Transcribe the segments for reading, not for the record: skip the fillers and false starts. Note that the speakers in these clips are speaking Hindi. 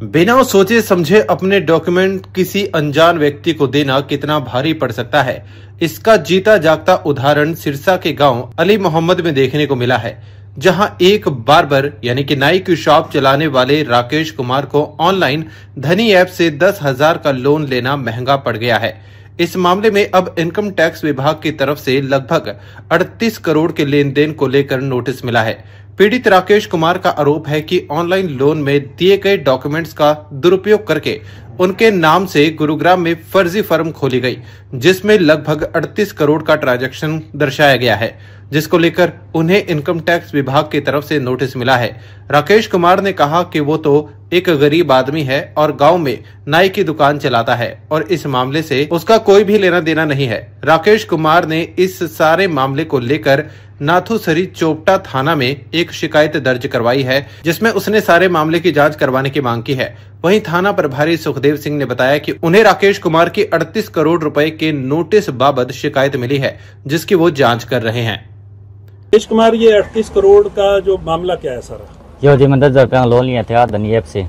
बिना सोचे समझे अपने डॉक्यूमेंट किसी अनजान व्यक्ति को देना कितना भारी पड़ सकता है, इसका जीता जागता उदाहरण सिरसा के गांव अली मोहम्मद में देखने को मिला है, जहां एक बार्बर यानी कि नाई की शॉप चलाने वाले राकेश कुमार को ऑनलाइन धनी ऐप से 10,000 का लोन लेना महंगा पड़ गया है। इस मामले में अब इनकम टैक्स विभाग की तरफ से लगभग 38 करोड़ के लेन देन को लेकर नोटिस मिला है। पीड़ित राकेश कुमार का आरोप है कि ऑनलाइन लोन में दिए गए डॉक्यूमेंट्स का दुरुपयोग करके उनके नाम से गुरुग्राम में फर्जी फर्म खोली गई, जिसमें लगभग 38 करोड़ का ट्रांजैक्शन दर्शाया गया है, जिसको लेकर उन्हें इनकम टैक्स विभाग की तरफ से नोटिस मिला है। राकेश कुमार ने कहा कि वो तो एक गरीब आदमी है और गांव में नाई की दुकान चलाता है और इस मामले से उसका कोई भी लेना देना नहीं है। राकेश कुमार ने इस सारे मामले को लेकर नाथुसरी चोपटा थाना में एक शिकायत दर्ज करवाई है, जिसमें उसने सारे मामले की जांच करवाने की मांग की है। वहीं थाना प्रभारी सुखदेव सिंह ने बताया कि उन्हें राकेश कुमार की 38 करोड़ रुपए के नोटिस बाबत शिकायत मिली है, जिसकी वो जांच कर रहे हैं। राकेश कुमार, ये 38 करोड़ का जो मामला क्या है सर? यो जी, मैं 10,000 रुपया लोन लिया था धनी ऐप से,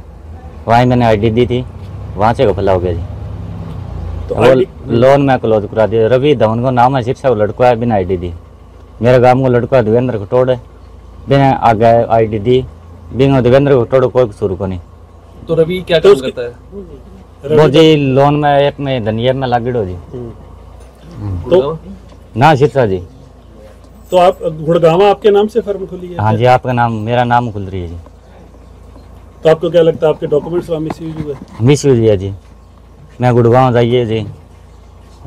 वहीं मैंने आईडी दी थी, वहाँ से घपला हो गया जी। तो लोन मैं क्लोज करा दिया। रवि धवन को नाम है, सिरसा लड़का है, बिना आईडी दी। मेरा गांव को लड़का देवेंद्र खटोड़ है, बिना आगे आईडी दी, बिना देवेंद्र खटोड़ कोई कसूर को नहीं। तो रवि क्या काम करता है? वो जी लोन में ऐप में धनी ऐप में लागिड़ो जी। तो ना सिरसा जी। तो आप गुड़गांव आपके नाम से फर्म खुली है? हाँ जी, आपका नाम, मेरा नाम खुल रही है जी। तो आपको क्या लगता है आपके डॉक्यूमेंट्स मिसयूज हुए? मिसयूज है जी। मैं गुड़गांव जाइए जी,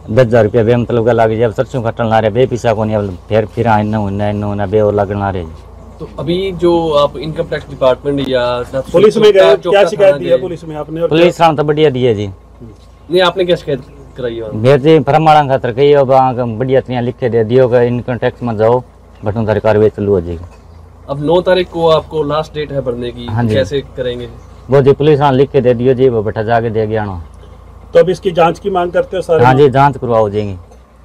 10,000 रुपया बे मतलब का लग जाए, सरसों कटन ला रहे, बे पैसा को नहीं, फिर आना बे और लगन ला रहे जी। तो अभी जो आप इनकम टैक्स डिपार्टमेंट या पुलिस में गए, क्या शिकायत दी है पुलिस में आपने? पुलिस तो बढ़िया दी है जी। नहीं, आपने क्या शिकायत कराई है? मेरे जी प्रमाण खातर कही बढ़िया इतना लिखे दे दियो कि इनकम टैक्स में जाओ, बटन तारी कार्रवाई चालू हो जाएगी। अब 9 तारीख को आपको लास्ट डेट है भरने की। हाँ जी। कैसे करेंगे? वो जी पुलिस लिख के दे दियो जी, वो बैठा जाके दे गया ना। तो अब इसकी जांच की मांग करते हो सर? हाँ जी, जांच करवाओ जाएंगे,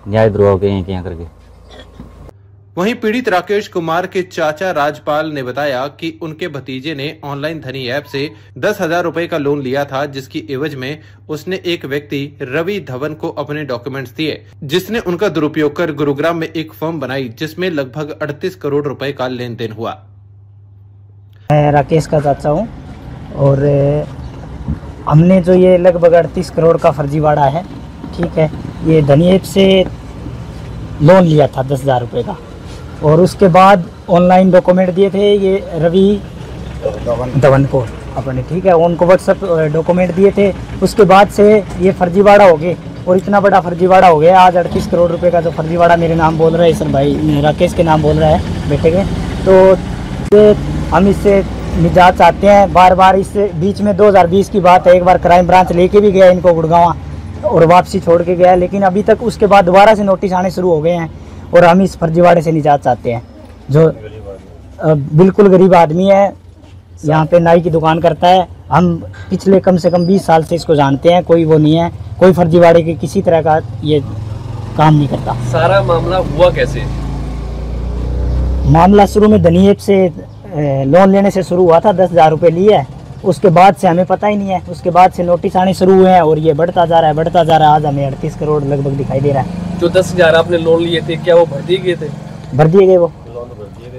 न्याय दुर्भाव के यहाँ करके। वहीं पीड़ित राकेश कुमार के चाचा राजपाल ने बताया कि उनके भतीजे ने ऑनलाइन धनी ऐप से 10,000 रुपए का लोन लिया था, जिसकी एवज में उसने एक व्यक्ति रवि धवन को अपने डॉक्यूमेंट्स दिए, जिसने उनका दुरुपयोग कर गुरुग्राम में एक फर्म बनाई, जिसमें लगभग 38 करोड़ रुपए का लेन देन हुआ। मैं राकेश का चाचा हूँ और हमने जो ये लगभग 38 करोड़ का फर्जीवाड़ा है, ठीक है, ये धनी ऐप से लोन लिया था 10,000 रुपये का, और उसके बाद ऑनलाइन डॉक्यूमेंट दिए थे ये रवि धवन को अपने, ठीक है, उनको व्हाट्सएप डॉक्यूमेंट दिए थे। उसके बाद से ये फर्जीवाड़ा हो गए और इतना बड़ा फर्जीवाड़ा हो गया। आज 38 करोड़ रुपए का जो फर्जीवाड़ा मेरे नाम बोल रहा है सर भाई, राकेश के नाम बोल रहा है बेटे के, तो हम इससे निजात चाहते हैं। बार बार इससे बीच में 2020 की बात है, एक बार क्राइम ब्रांच लेके भी गया इनको गुड़गांव और वापसी छोड़ के गया, लेकिन अभी तक उसके बाद दोबारा से नोटिस आने शुरू हो गए हैं और हम इस फर्जीवाड़े से निजात चाहते हैं। जो बिल्कुल गरीब आदमी है, यहाँ पे नाई की दुकान करता है, हम पिछले कम से कम 20 साल से इसको जानते हैं, कोई वो नहीं है, कोई फर्जीवाड़े के किसी तरह का ये काम नहीं करता। सारा मामला हुआ कैसे? मामला शुरू में धनी ऐप से लोन लेने से शुरू हुआ था, 10,000 रुपये लिए, उसके बाद से हमें पता ही नहीं है, उसके बाद से नोटिस आने शुरू हुए हैं और ये बढ़ता जा रहा है, बढ़ता जा रहा है। आज हमें 38 करोड़ लगभग दिखाई दे रहा है। जो 10,000 आपने लोन लिए थे, क्या वो भर दिए गए थे? भर दिए गए, वो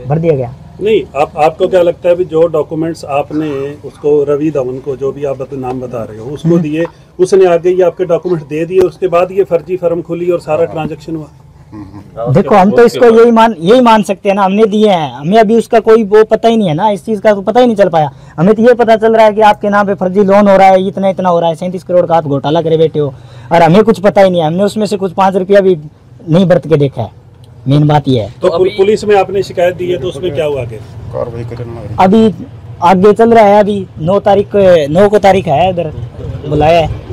भर दिया गया। नहीं, आपको क्या लगता है भी जो डॉक्यूमेंट्स आपने उसको रवि धवन को, जो भी आप नाम बता रहे हो, उसको दिए, उसने आगे ये आपके डॉक्यूमेंट दे दिए, उसके बाद ये फर्जी फर्म खुली और सारा ट्रांजैक्शन हुआ? देखो, हम तो इसको यही मान सकते हैं ना, हमने दिए हैं, हमें अभी उसका कोई वो पता ही नहीं है ना, इस चीज़ का तो पता ही नहीं चल पाया। हमें तो ये पता चल रहा है कि आपके नाम पे फर्जी लोन हो रहा है, इतना इतना हो रहा है, 37 करोड़ का आप घोटाला करे बैठे हो, और हमें कुछ पता ही नहीं है। हमने उसमें से कुछ 5 रुपया भी नहीं बरत के देखा है, मेन बात ये है। तो पुलिस में आपने शिकायत दी है, तो उसमें क्या हुआ? आगे कार्रवाई करना अभी आगे चल रहा है। अभी 9 को तारीख है, उधर बुलाया है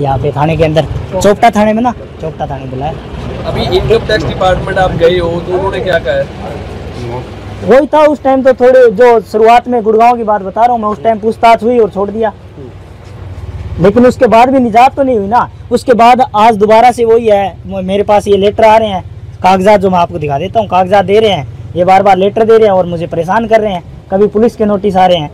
यहाँ पे थाने के अंदर, चोपटा थाने में ना, चोपटा थाने बुलाया। अभी इनकम टैक्स डिपार्टमेंट आप गए हो तो उन्होंने क्या कहा है? वही था उस टाइम, तो थोड़े जो शुरुआत में गुड़गांव की बात बता रहा हूँ मैं, उस टाइम पूछताछ हुई और छोड़ दिया, लेकिन उसके बाद भी निजात तो नहीं हुई ना। उसके बाद आज दोबारा से वही है, मेरे पास ये लेटर आ रहे हैं, कागजात जो मैं आपको दिखा देता हूँ, कागजात दे रहे हैं, ये बार बार लेटर दे रहे हैं और मुझे परेशान कर रहे हैं। कभी पुलिस के नोटिस आ रहे हैं,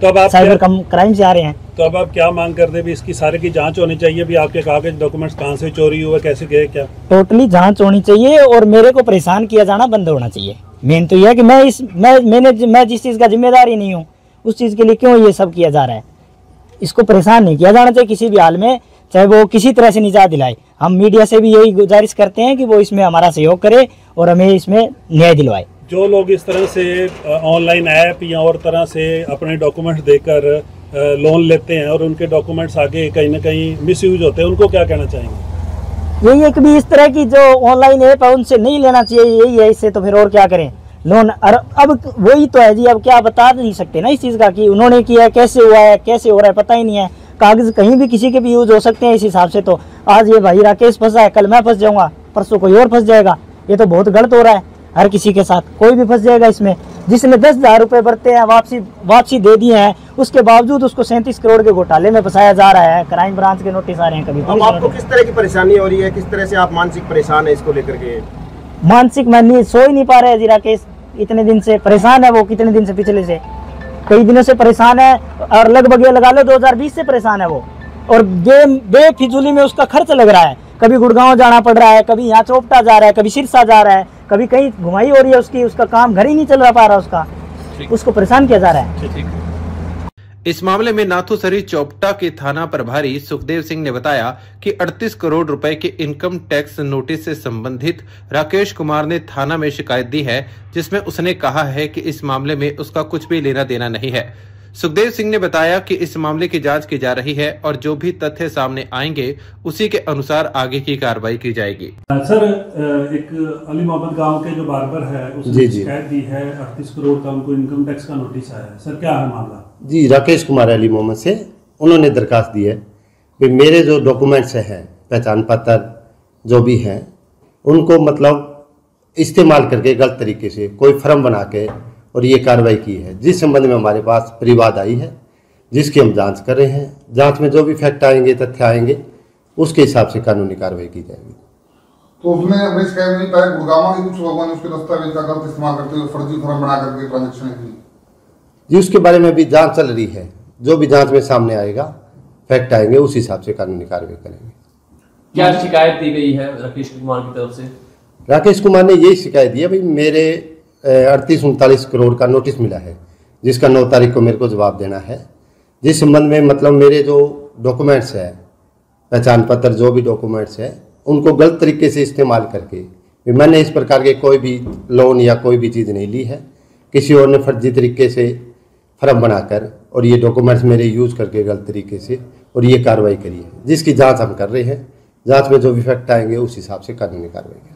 तो अब आप साइबर क्राइम से आ रहे हैं। तो अब आप क्या मांग करते भी इसकी सारे की जांच होनी चाहिए भी, आपके कागज डॉक्यूमेंट्स कहाँ से चोरी हुए, कैसे गए, क्या टोटली जांच होनी चाहिए और मेरे को परेशान किया जाना बंद होना चाहिए। मेन तो यह है कि मैं जिस चीज़ का जिम्मेदार ही नहीं हूँ उस चीज़ के लिए क्यों ये सब किया जा रहा है। इसको परेशान नहीं किया जाना चाहिए किसी भी हाल में, चाहे वो किसी तरह से निजात दिलाए। हम मीडिया से भी यही गुजारिश करते हैं कि वो इसमें हमारा सहयोग करे और हमें इसमें न्याय दिलवाए। जो लोग इस तरह से ऑनलाइन ऐप या और तरह से अपने डॉक्यूमेंट्स देकर लोन लेते हैं और उनके डॉक्यूमेंट्स आगे कहीं ना कहीं मिसयूज होते हैं, उनको क्या कहना चाहेंगे? यही है कि भी इस तरह की जो ऑनलाइन ऐप है उनसे नहीं लेना चाहिए, यही है। इससे तो फिर और क्या करें लोन। अब वही तो है जी, अब क्या बता नहीं सकते ना इस चीज़ का कि उन्होंने किया, कैसे हुआ है, कैसे हो रहा है, पता ही नहीं है। कागज कहीं भी किसी के भी यूज हो सकते हैं। इस हिसाब से तो आज ये भाई राकेश फंसा है, कल मैं फंस जाऊंगा, परसों कोई और फंस जाएगा। ये तो बहुत गलत हो रहा है, हर किसी के साथ कोई भी फंस जाएगा इसमें। जिसने 10,000 रुपये भरते हैं वापसी दे दिए हैं, उसके बावजूद उसको 37 करोड़ के घोटाले में फंसाया जा रहा है। क्राइम ब्रांच के नोटिस आ रहे हैं। कभी अब आपको किस तरह की परेशानी हो रही है, किस तरह से आप मानसिक परेशान है इसको लेकर के? मानसिक मैं सो ही नहीं पा रहे हैं जी। राकेश इतने दिन से परेशान है, वो कितने दिन से, पिछले से कई दिनों से परेशान है और लगभग ये लगा लो 2020 से परेशान है वो। और बेफिजूली में उसका खर्च लग रहा है। कभी गुड़गांव जाना पड़ रहा है, कभी यहाँ चोपटा जा रहा है, कभी सिरसा जा रहा है, कभी कहीं घुमाई हो रही है उसकी, उसका काम घर ही नहीं चल पा रहा उसका, उसको परेशान किया जा रहा है। इस मामले में नाथूसरी चोपटा के थाना प्रभारी सुखदेव सिंह ने बताया कि 38 करोड़ रुपए के इनकम टैक्स नोटिस से संबंधित राकेश कुमार ने थाना में शिकायत दी है, जिसमें उसने कहा है कि इस मामले में उसका कुछ भी लेना देना नहीं है। सुखदेव सिंह ने बताया कि इस मामले की जांच की जा रही है और जो भी तथ्य सामने आएंगे उसी के अनुसार आगे की कार्रवाई की जाएगी। सर, एक अली मोहम्मद गांव के जो बार्बर है उसने शिकायत दी है 38 करोड़ का उनको इनकम टैक्स का नोटिस आया है। सर क्या है मामला? जी, राकेश कुमार अली मोहम्मद से उन्होंने दरखास्त दी है कि मेरे जो डॉक्यूमेंट्स हैं, पहचान पत्र जो भी हैं, उनको मतलब इस्तेमाल करके गलत तरीके से कोई फर्म बना के और ये कार्रवाई की है, जिस संबंध में हमारे पास परिवाद आई है, जिसकी हम जांच कर रहे हैं। जांच में जो भी फैक्ट आएंगे, तथ्य आएंगे, उसके हिसाब से कानूनी कार्रवाई की जाएगी। तो उसने अपनी शिकायत नहीं पाया गुड़गांव के कुछ लोगों ने उसके दस्तावेज का गलत इस्तेमाल करते हुए फर्जी फर्म बना करके ट्रांजेक्शन की जी, उसके बारे में भी जांच चल रही है। जो भी जांच में सामने आएगा, फैक्ट आएंगे, उस हिसाब से कानूनी कार्रवाई करेंगे। क्या शिकायत दी गई है राकेश कुमार की तरफ से? राकेश कुमार ने यही शिकायत दी है, भाई मेरे 38-39 करोड़ का नोटिस मिला है, जिसका 9 तारीख को मेरे को जवाब देना है, जिस संबंध में मतलब मेरे जो डॉक्यूमेंट्स है, पहचान पत्र जो भी डॉक्यूमेंट्स है, उनको गलत तरीके से इस्तेमाल करके मैंने इस प्रकार के कोई भी लोन या कोई भी चीज़ नहीं ली है। किसी और ने फर्जी तरीके से फर्म बनाकर और ये डॉक्यूमेंट्स मेरे यूज़ करके गलत तरीके से और ये कार्रवाई करी है, जिसकी जांच हम कर रहे हैं। जांच में जो भी फैक्ट आएंगे उस हिसाब से कानूनी कार्रवाई करेंगे।